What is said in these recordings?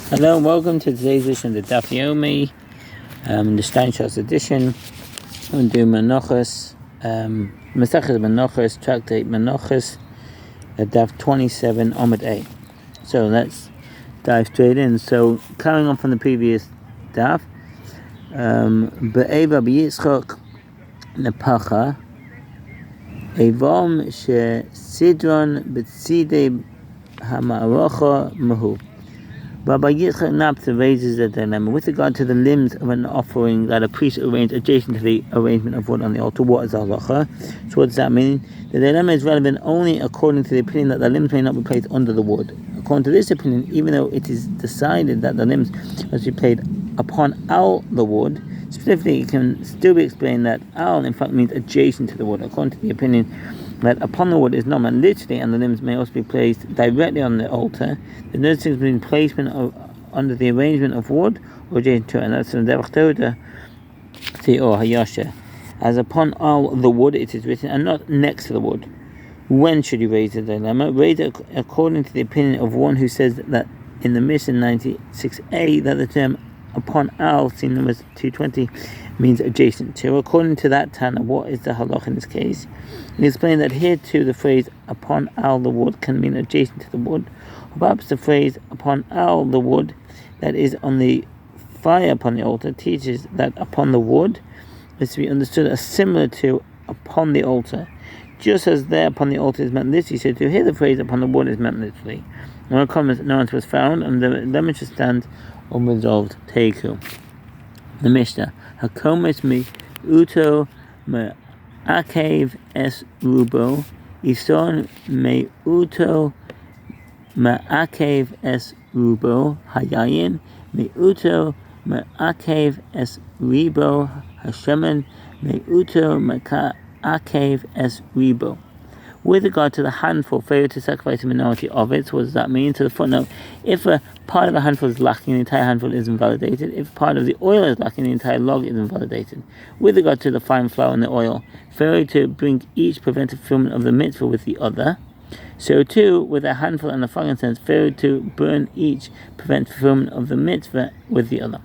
Hello and welcome to today's edition of the Daf Yomi, the Steinsaltz edition. I'm going to do Menachos, Menachos Menachos, Tractate Menachos, Daf 27, Amud A. So let's dive straight in. So carrying on from the previous Daf, Be'eva B'yitzchok Nepacha, Evom She Sidron B'tzidei Ha'ma'arocha Mahu. Rabbi Yitzchak Naphtha raises the dilemma with regard to the limbs of an offering that a priest arranged adjacent to the arrangement of wood on the altar. What is halacha? So what does that mean? The dilemma is relevant only according to the opinion that the limbs may not be placed under the wood. According to this opinion, even though it is decided that the limbs must be placed upon the wood, specifically it can still be explained that in fact means adjacent to the wood. According to the opinion that upon the wood is not meant literally, and the limbs may also be placed directly on the altar. There's no distinction between placement under the arrangement of wood or adjacent to it, and that's in the Devach or Hayasha. As upon the wood it is written, and not next to the wood. When should you raise the dilemma? Raise it according to the opinion of one who says that in the Mishnah 96a that the term upon seen numbers 220, means adjacent to. According to that Tana, what is the halach in this case? He explained that here too the phrase upon the wood can mean adjacent to the wood, or perhaps the phrase upon the wood that is on the fire upon the altar teaches that upon the wood is to be understood as similar to upon the altar. Just as there upon the altar is meant literally, so to hear the phrase upon the wood is meant literally. No comments, no answer was found, and the lemon should stand unresolved. Teiku. The Mishnah. Hakomis mi uto me akev es rubo. Ison me uto me akev es rubo. Hayayin me uto me akev es ribo. Hashemen me uto me akev es ribo. With regard to the handful, failure to sacrifice a minority of it, so what does that mean? To the footnote, if a part of a handful is lacking, the entire handful is invalidated. If part of the oil is lacking, the entire log is invalidated. With regard to the fine flour and the oil, failure to bring each prevents fulfillment of the mitzvah with the other. So too, with a handful and a frankincense, failure to burn each prevents fulfillment of the mitzvah with the other.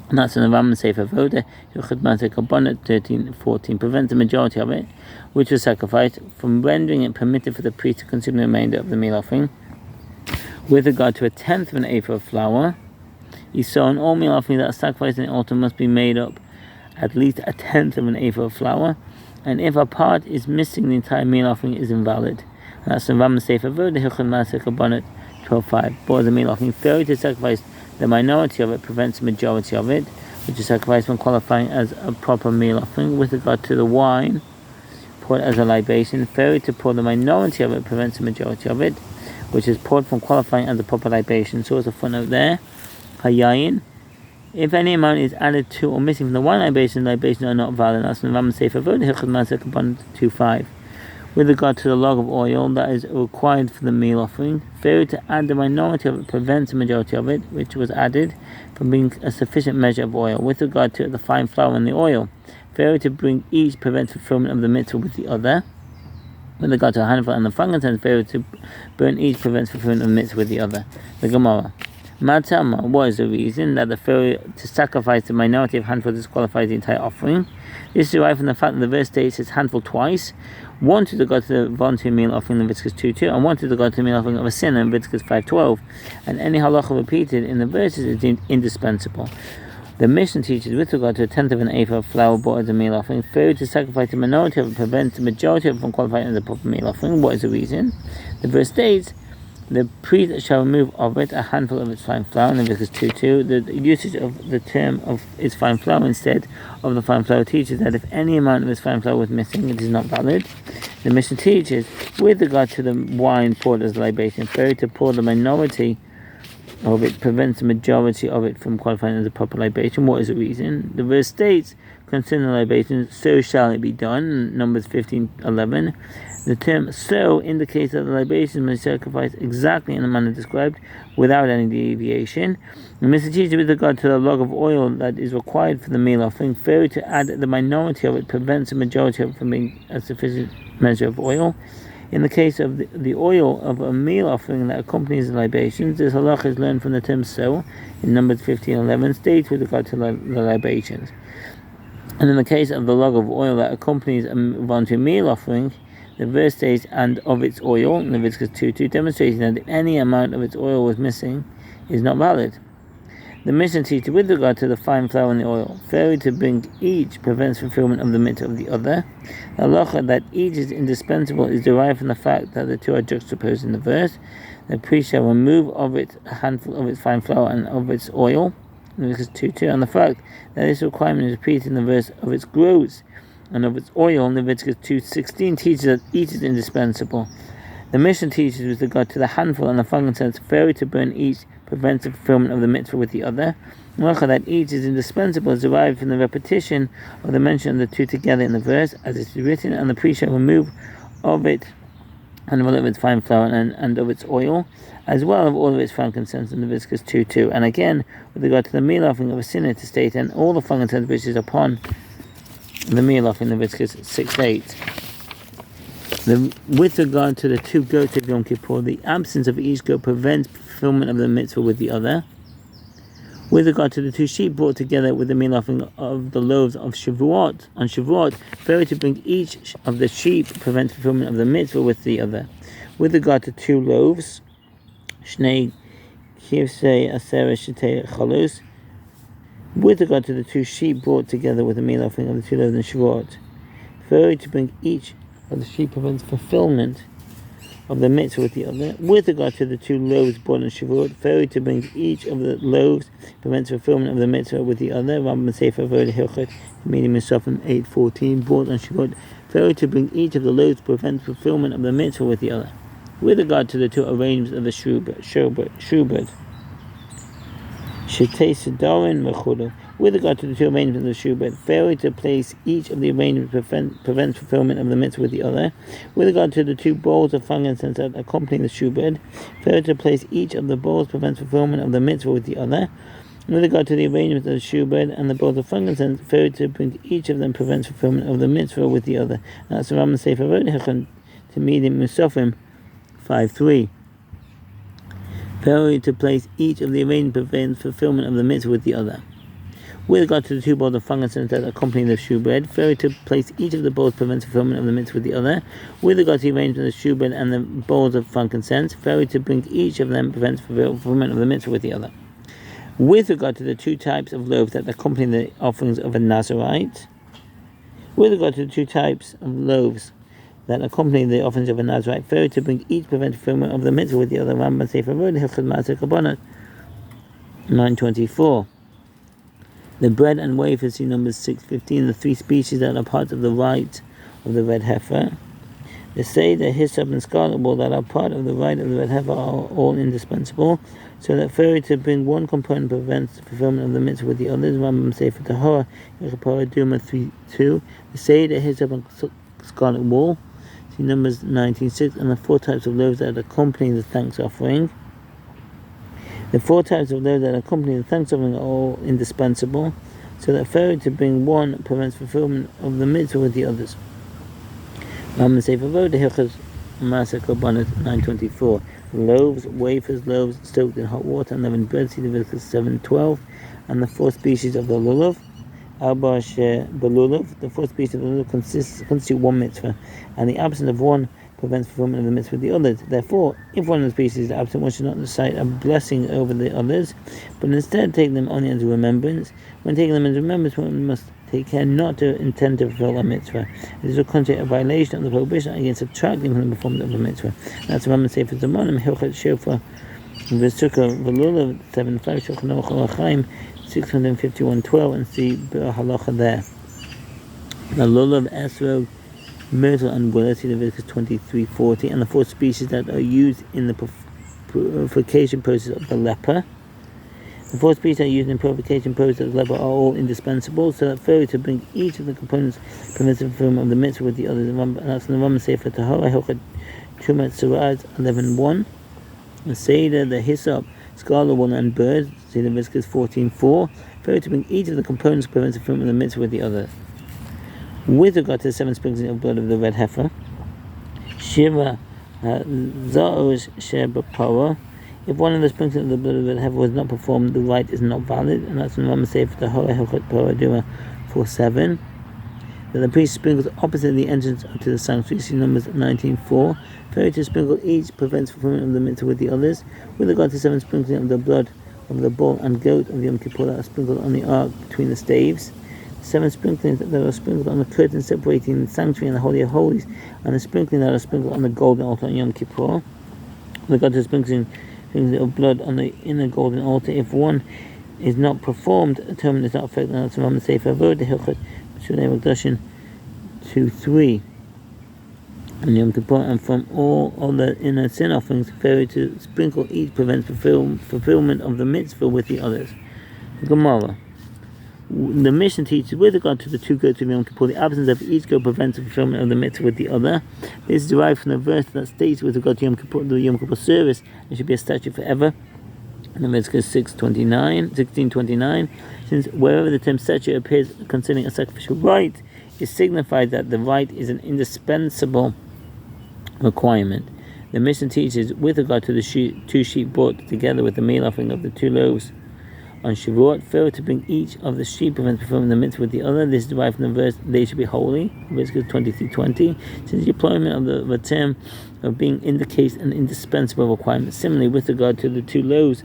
And that's in the Ram Sefer Voda, Yochid Masek Abonat 13:14, prevents the majority of it, which was sacrificed, from rendering it permitted for the priest to consume the remainder of the meal offering. With regard to a tenth of an ephah of flour, he saw in all meal offerings that a sacrifice in the altar must be made up at least a tenth of an ephah of flour, and if a part is missing, the entire meal offering is invalid. And that's in Ram Sefer Voda, Yochid Masek Abonat 12:5. But the meal offering, failure to sacrifice the minority of it prevents the majority of it, which is sacrificed when qualifying as a proper meal offering. With regard to the wine poured as a libation, failure to pour the minority of it prevents the majority of it, which is poured from qualifying as a proper libation. So as a footnote there, Hayayin, if any amount is added to or missing from the wine libations are not valid. That's in Ram Sefer Vod, Hilchot Masek Abonat 2:5. With regard to the log of oil that is required for the meal offering, failure to add the minority of it prevents the majority of it, which was added, from being a sufficient measure of oil. With regard to the fine flour and the oil, failure to bring each prevents fulfillment of the mitzvah with the other. With regard to a handful and the frankincense, failure to burn each prevents fulfillment of the mitzvah with the other. The Gemara. Matama, what is the reason that the failure to sacrifice the minority of handful disqualifies the entire offering? This is derived from the fact that the verse states its handful twice, one to regard to the voluntary meal offering in Leviticus 2:2, and one to regard to the meal offering of a sinner in Leviticus 5:12, and any halacha repeated in the verses is deemed indispensable. The Mishnah teaches with regard to a tenth of an ephah of flour bought as a meal offering, failure to sacrifice the minority of it prevents the majority of it from qualifying as a proper meal offering. What is the reason? The verse states, the priest shall remove of it a handful of its fine flour in Leviticus 2:2. The usage of the term of its fine flour instead of the fine flour teaches that if any amount of its fine flour was missing, it is not valid. The Mishnah teaches, with regard to the wine poured as a libation, failure to pour the minority of it prevents the majority of it from qualifying as a proper libation. What is the reason? The verse states, concerning the libation, so shall it be done, Numbers 15:11. The term so indicates that the libation must be sacrificed exactly in the manner described, without any deviation. And Mr. Teacher, with regard to the log of oil that is required for the meal offering, failure to add the minority of it prevents the majority of it from being a sufficient measure of oil. In the case of the oil of a meal offering that accompanies the libations, this halacha is learned from the term so in Numbers 15:11 states with regard to the libations. And in the case of the log of oil that accompanies a voluntary meal offering, the verse states, and of its oil, in Leviticus 2:2, demonstrating that if any amount of its oil was missing, is not valid. The Mishnah teaches with regard to the fine flour and the oil, failure to bring each prevents fulfillment of the mitzvah of the other. The halacha that each is indispensable is derived from the fact that the two are juxtaposed in the verse. The priest shall remove of it a handful of its fine flour and of its oil, Leviticus 2:2, and the fact that this requirement is repeated in the verse of its grows and of its oil in Leviticus 2:16 teaches that each is indispensable. The Mishnah teaches with regard to the handful and the frankincense, failure to burn each prevents the fulfillment of the mitzvah with the other. Halacha that each is indispensable is derived from the repetition of the mention of the two together in the verse, as it is written, and the priest shall remove of it and of its fine flour and of its oil, as well of all of its frankincense in Leviticus 2:2. And again, with regard to the meal offering of a sinner to state, and all the frankincense which is upon the meal offering in Leviticus 6:8. With regard to the two goats of Yom Kippur, the absence of each goat prevents fulfillment of the mitzvah with the other. With regard to the two sheep brought together with the meal offering of the loaves of Shavuot, on Shavuot, failure to bring each of the sheep prevents fulfillment of the mitzvah with the other. With regard to two loaves, Shnei Kivsei Asera Shetei Chalos, with regard to the two sheep brought together with the meal offering of the two loaves in Shavuot, failure to bring each of the sheep prevents fulfillment of the mitzvah with the other. With regard to the two loaves brought on Shavuot, failure to bring each of the loaves prevents fulfillment of the mitzvah with the other. Rambam Sefer Vod Hilchot Meaning Misafim 8:14 brought on Shavuot, failure to bring each of the loaves prevents fulfillment of the mitzvah with the other. With regard to the two arrangements of the shubad, Shetei Sedarin Mechudo. With regard to the two arrangements of the shubad, failure to place each of the arrangements prevents fulfillment of the mitzvah with the other. With regard to the two bowls of frankincense that accompany the shubad, failure to place each of the bowls prevents fulfillment of the mitzvah with the other. With regard to the arrangements of the shubad and the bowls of frankincense, failure to bring each of them prevents fulfillment of the mitzvah with the other. And that's the Rambam Sefer Vod Hilchot Musafim 5:3. Failure to place each of the arrangements prevents fulfillment of the mitzvah with the other. With regard to the two bowls of frankincense that accompany the shubad, failure to place each of the bowls prevents fulfillment of the mitzvah with the other. With regard to the arrangement of the shubad and the bowls of frankincense, failure to bring each of them prevents fulfillment of the mitzvah with the other. With regard to the two types of loaves that accompany the offerings of a Nazarite, with regard to the two types of loaves that accompany the offerings of a Nazarite, failure to bring each prevents fulfillment of the mitzvah with the other. Rambam Sefer Vod Hilchot Maaseh Kabbalah 9:24. The bread and wafers, see Numbers 6:15, the three species that are part of the rite of the red heifer. The seder, hyssop, and scarlet wool that are part of the rite of the red heifer are all indispensable, so that failure to bring one component prevents fulfillment of the mitzvah with the others. Rambam Sefer Tahora, Yechapara Duma 3:2. The seder, hyssop, and scarlet wool, see Numbers 19:6, and the four types of loaves that accompany the thanks offering. The four types of loaves that accompany the thanks offering are all indispensable, so that failure to bring one prevents fulfillment of the mitzvah with the others. Rambam Sefer Vod Hilchot Maaseh Kabbalah 9:24. Loaves, wafers, loaves soaked in hot water, and leavened bread, see Leviticus 7:12, and the four species of the lulav, Arba She Belulav. The four species of the lulav constitute one mitzvah, and the absence of one prevents fulfillment of the mitzvah with the others. Therefore, if one of the species is absent, one should not recite a blessing over the others, but instead take them only as a remembrance. When taking them as a remembrance, one must take care not to intend to fulfill a mitzvah. It is a considered a violation of the prohibition against subtracting from the performance of the mitzvah. That's the Rambam Sefer Zamanim Hilchot Shofar V'Sukkah V'Lulav 7:5 Shulchan Aruch Orach Chaim 651:12, and see halacha there. The lulav, esrog, myrtle, and willow, see Leviticus 23:40, and the four species that are used in the purification process of the leper. The four species that are used in the purification process of the leper are all indispensable, so that failure to bring each of the components prevents the fulfillment of the mitzvah with the others. And that's in the Rambam Sefer Tahora Hilchot Trumat Suraz 11:1. The seder, the hyssop, scarlet wool, and birds, see Leviticus 14:4. Failure to bring each of the components prevents the fulfillment of the mitzvah with the other. With regard to the seven sprinklings of blood of the red heifer, Shiva Zaosh Shebapara. If one of the sprinkling of the blood of the heifer was not performed, the rite is not valid, and that's when Rama say for the Hora Hilchot Paraduma 4:7. That the priest sprinkles opposite the entrance to the sanctuary. See Numbers 19:4. Failure to sprinkle each prevents fulfillment of the mitzvah with the others. With regard to 7 sprinkling of the blood of the bull and goat of Yom Kippur that are sprinkled on the ark between the staves. 7 sprinklings that are sprinkled on the curtain separating the sanctuary and the Holy of Holies, and the sprinkling that are sprinkled on the golden altar on Yom Kippur. With regard to sprinkling of blood on the inner golden altar, if one is not performed, atonement is not affected. And that's from the Sefer Avod, the Hilchot Shulei Magdashin 2:3. And Yom Kippur, and from all other inner sin offerings, failure to sprinkle each prevents fulfillment of the mitzvah with the others. Gemara. The mission teaches with regard to the 2 goats of Yom Kippur, the absence of each goat prevents the fulfillment of the mitzvah with the other. This is derived from the verse that states with regard to Yom Kippur, the Yom Kippur service, it should be a statute forever. In Leviticus 16:29, since wherever the term statute appears concerning a sacrificial rite, it signifies that the rite is an indispensable requirement. The mission teaches with regard to the 2 sheep brought together with the meal offering of the 2 loaves on Shavuot, failure to bring each of the sheep prevents performing the mitzvah with the other. This is derived from the verse, they should be holy, Leviticus 23:20. Since the employment of the term of being indicates an indispensable requirement. Similarly, with regard to the 2 loaves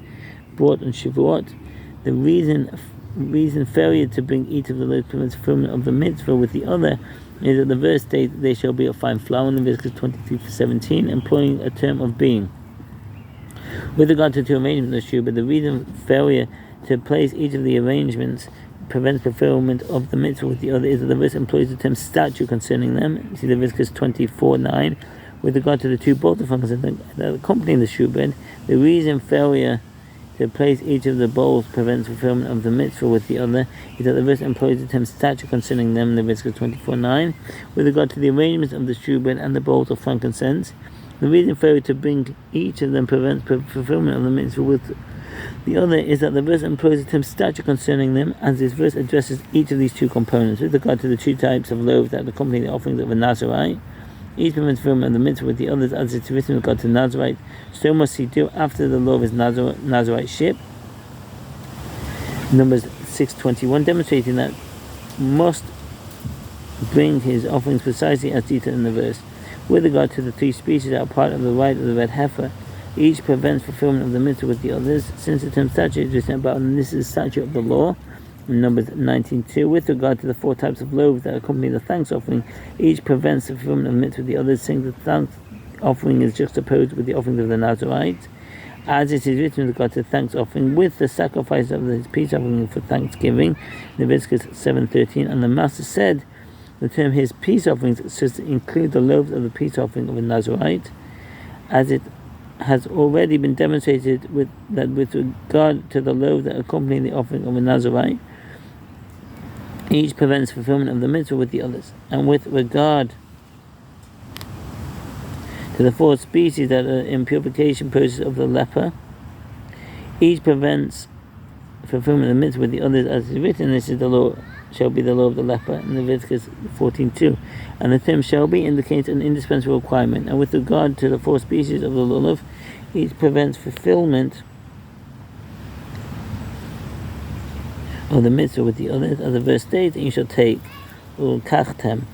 brought on Shavuot, the reason failure to bring each of the loaves prevents fulfillment of the mitzvah with the other is that the verse states they shall be of fine flour in Leviticus 23:17, employing a term of being. With regard to 2 arrangements of Shubah, the reason failure to place each of the arrangements prevents fulfillment of the mitzvah with the other is that the verse employs the term statute concerning them. See Leviticus 24:9. With regard to the 2 bowls of frankincense that accompany the shubed, the reason failure to place each of the bowls prevents fulfillment of the mitzvah with the other is that the verse employs the term statute concerning them. Leviticus 24:9. With regard to the arrangements of the shubed and the bowls of frankincense, the reason failure to bring each of them prevents fulfillment of the mitzvah with the other is that the verse employs the term statute concerning them, as this verse addresses each of these 2 components. With regard to the 2 types of loaves that accompany the offerings of a Nazarite, each prevents fulfillment of the mitzvah with the others, as it's written with regard to the Nazarite. So must he do after the law of his Nazariteship. Numbers 6:21, demonstrating that must bring his offerings precisely as detailed in the verse. With regard to the 3 species that are part of the rite of the red heifer, each prevents fulfillment of the mitzvah with the others. Since the term statute is written about, and this is the statute of the law, in Numbers 19:2. With regard to the 4 types of loaves that accompany the thanks offering, each prevents the fulfillment of the mitzvah with the others, saying that the thanks offering is juxtaposed with the offerings of the Nazarite. As it is written with regard to the thanks offering, with the sacrifice of his peace offering for thanksgiving, Leviticus 7:13, and the Master said, the term his peace offerings is to include the loaves of the peace offering of a Nazarite, as it has already been demonstrated with regard to the loaves that accompany the offering of a Nazarite, each prevents fulfillment of the mitzvah with the others. And with regard to the 4 species that are in purification process of the leper, each prevents fulfillment of the mitzvah with the others, as is written, this is the law, shall be the law of the leper, in Leviticus 14:2. And the term shall be indicates an indispensable requirement. And with regard to the 4 species of the lulav, each prevents fulfillment of the mitzvah with the others, as the verse states, and you shall take ulkachtem,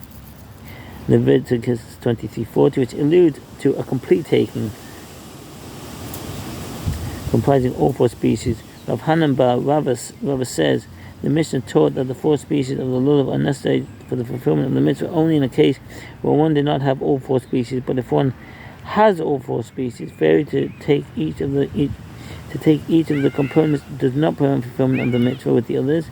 Leviticus 23:40, which alludes to a complete taking, comprising all 4 species. Rav Hanan bar Rava says, the Mishnah taught that the 4 species of the lulav are necessary for the fulfillment of the mitzvah only in a case where one did not have all 4 species, but if one has all 4 species, failure to take each of the components does not prevent fulfillment of the mitzvah with the others,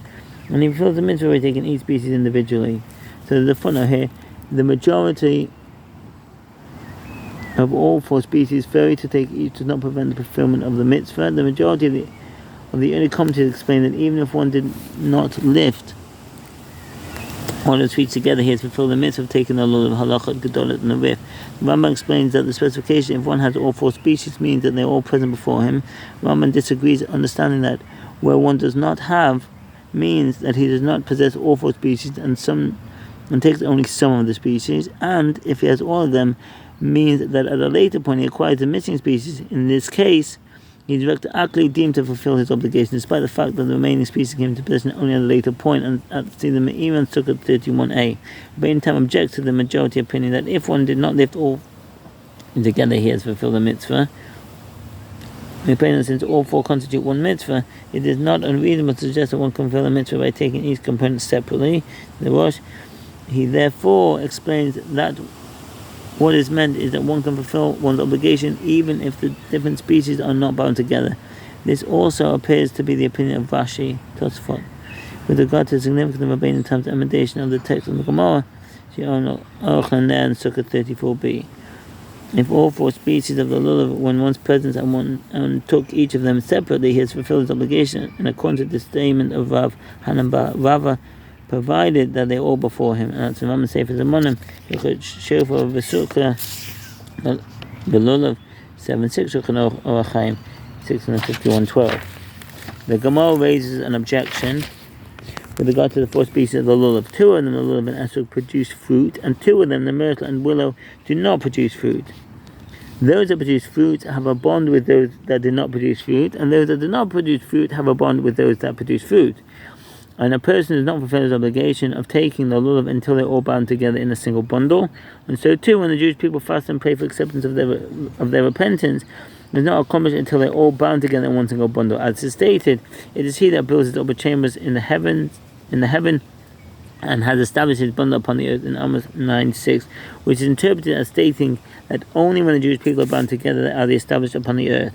and he fulfills the mitzvah by taking each species individually. So the footnote here, the majority of all 4 species, failure to take each does not prevent the fulfillment of the mitzvah. The majority of the early commentators explain that even if one did not lift all the feet together, he has fulfilled the mitzvah of taking the law of halachot gedolat and the rif. The Rambam explains that the specification, if one has all 4 species, means that they are all present before him. Rambam disagrees, understanding that where one does not have means that he does not possess all 4 species and takes only some of the species, and if he has all of them, means that at a later point he acquires the missing species. In this case, he is retroactively deemed to fulfill his obligation, despite the fact that the remaining species came into possession only at a later point, and see the Me'iran Sukkah 31a. Rabbeinu Tam objects to the majority opinion that if one did not lift all together, he has fulfilled the mitzvah. Since all four constitute one mitzvah, it is not unreasonable to suggest that one can fulfill the mitzvah by taking each component separately. The Rosh, he therefore explains that what is meant is that one can fulfill one's obligation even if the different species are not bound together. This also appears to be the opinion of Rashi Tosfot. With regard to the significance of Rabbeinu Tam's emendation of the text of the Gemara, and Sukkah 34b. If all four species of the lulav were in one's presence and took each of them separately, he has fulfilled his obligation, and according to the statement of Rav Hanan bar Rava, provided that they all before him. And that's Imam Sefer Zamanim, Shofar V'Sukkah, B'Lulav, 7:6, Shulchan Aruch Chaim, 651:12. The Gemara raises an objection with regard to the four species of the lulav. Two of them, the lulav and esrog, produce fruit, and two of them, the myrtle and willow, do not produce fruit. Those that produce fruit have a bond with those that do not produce fruit, and those that do not produce fruit have a bond with those that produce fruit. And a person does not fulfill his obligation of taking the lulav until they're all bound together in a single bundle. And so too, when the Jewish people fast and pray for acceptance of their repentance, it is not accomplished until they're all bound together in one single bundle. As is stated, it is he that builds his upper chambers in the heaven, and has established his bundle upon the earth in Amos 9:6, which is interpreted as stating that only when the Jewish people are bound together are they established upon the earth.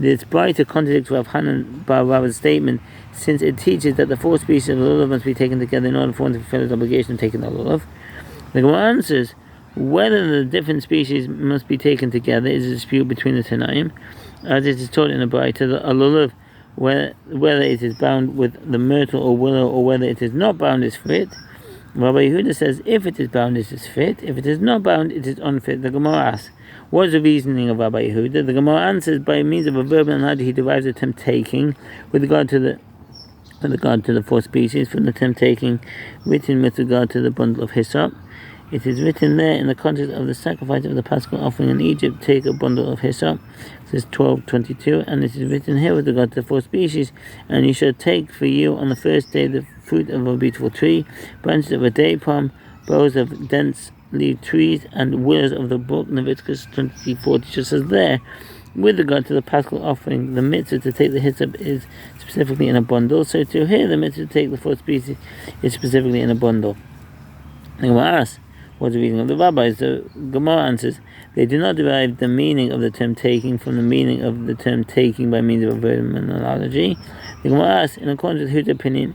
This brighter contradicts Rav Hanan bar Rava's statement, since it teaches that the four species of the lulav must be taken together in order for one to fulfill his obligation of taking the lulav. The Gemara answers, whether the different species must be taken together is a dispute between the Tanaim, as it is taught in the Braita, a lulav, whether it is bound with the myrtle or willow or whether it is not bound, is fit. Rabbi Yehuda says, if it is bound, it is fit. If it is not bound, it is unfit. The Gemara asks, what is the reasoning of Rabbi Yehuda? The Gemara answers, by means of a verb and analogy, he derives the term taking with regard to the four species from the term taking written with regard to the bundle of hyssop. It is written there in the context of the sacrifice of the Paschal offering in Egypt, take a bundle of hyssop. This is 12:22, and it is written here with regard to the four species, and you shall take for you on the first day the fruit of a beautiful tree, branches of a date palm, boughs of dense leaf trees, and willows of the book. Leviticus 24 just says there, with regard to the Paschal offering, the mitzvah to take the hyssop is specifically in a bundle. So to here, the mitzvah to take the four species is specifically in a bundle. The Gemara asks, what's the reasoning of the rabbis? The Gemara answers, they do not derive the meaning of the term taking from the meaning of the term taking by means of a verb and analogy. The Gemara asks, in accordance with whose opinion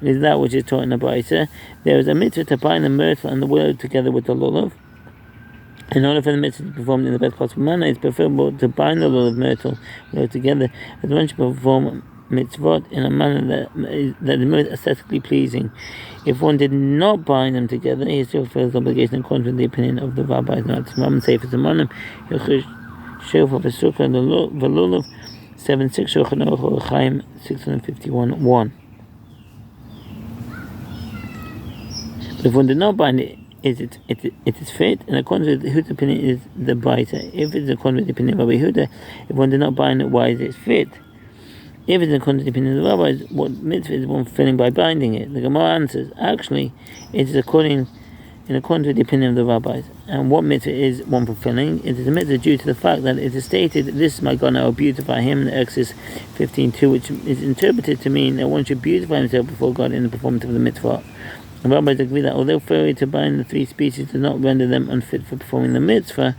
is that which is taught in the Braita, there is a mitzvah to bind the myrtle and the willow together with the lulav. In order for the mitzvah to be performed in the best possible manner, it's preferable to bind the lulav myrtle together as one should perform mitzvot in a manner that is most aesthetically pleasing. If one did not bind them together, he still fulfills the obligation according to the opinion of the rabbis. Now, it's Imam Sefer Zamanim, Shofar V'Sukkah, V'Lulav, 7:6, Shulchan Aruch Chaim, 651:1. But if one did not bind it, it is fit, and according to whose opinion is the brighter. If it is according to the opinion of Rabbi Yehuda, if one did not bind it, why is it fit? If it is according to the opinion of the rabbis, what mitzvah is one fulfilling by binding it? The Gemara answers, actually, it is according to the opinion of the rabbis. And what mitzvah is one fulfilling? It is a mitzvah due to the fact that it is stated, this is my God, I will beautify him, in Exodus 15:2, which is interpreted to mean that one should beautify himself before God in the performance of the mitzvah. The rabbis agree that although failure to bind the three species does not render them unfit for performing the mitzvah,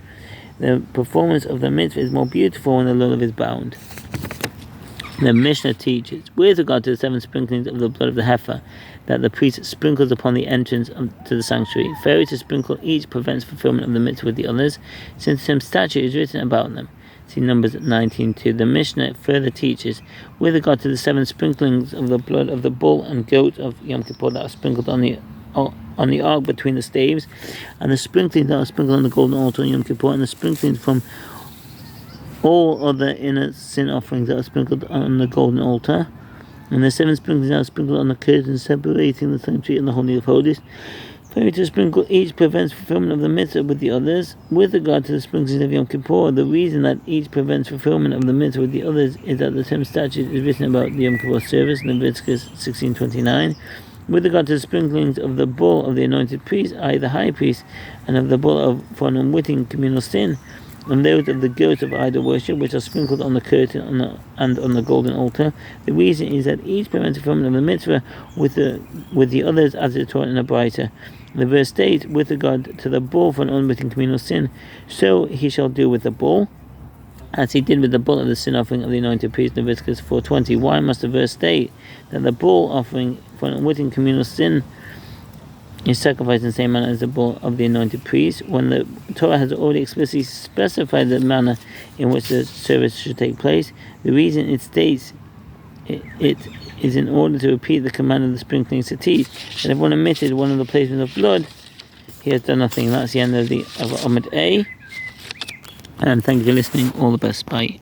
the performance of the mitzvah is more beautiful when the lulav is bound. The Mishnah teaches, with regard to the 7 sprinklings of the blood of the heifer, that the priest sprinkles upon the entrance to the sanctuary. Failure to sprinkle each prevents fulfillment of the mitzvah with the others, since some statute is written about them. See Numbers 19:2. The Mishnah further teaches, with regard to the 7 sprinklings of the blood of the bull and goat of Yom Kippur that are sprinkled on the ark between the staves, and the sprinklings that are sprinkled on the golden altar on Yom Kippur, and the sprinklings from all other inner sin offerings that are sprinkled on the golden altar, and the 7 sprinklings that are sprinkled on the curtains separating the sanctuary and the Holy of Holies. Failure to sprinkle each prevents fulfillment of the mitzvah with the others. With regard to the sprinklings of Yom Kippur, the reason that each prevents fulfillment of the mitzvah with the others is that the same statute is written about the Yom Kippur service in Leviticus 16:29. With regard to the sprinklings of the bull of the anointed priest, i.e. the high priest, and of the bull for an unwitting communal sin, and those of the goats of idol worship, which are sprinkled on the curtain and on the golden altar, the reason is that each prevents fulfillment of the mitzvah with the others, as it is taught in a Braita. The verse states, with regard to the bull for an unwitting communal sin, so he shall do with the bull, as he did with the bull of the sin offering of the anointed priest, Leviticus 4:20. Why must the verse state that the bull offering for an unwitting communal sin is sacrificed in the same manner as the bull of the anointed priest, when the Torah has already explicitly specified the manner in which the service should take place? The reason it states it is in order to repeat the command of the sprinkling to teach that if one omitted one of the placements of blood, he has done nothing. That's the end of Amud A. And thank you for listening. All the best. Bye.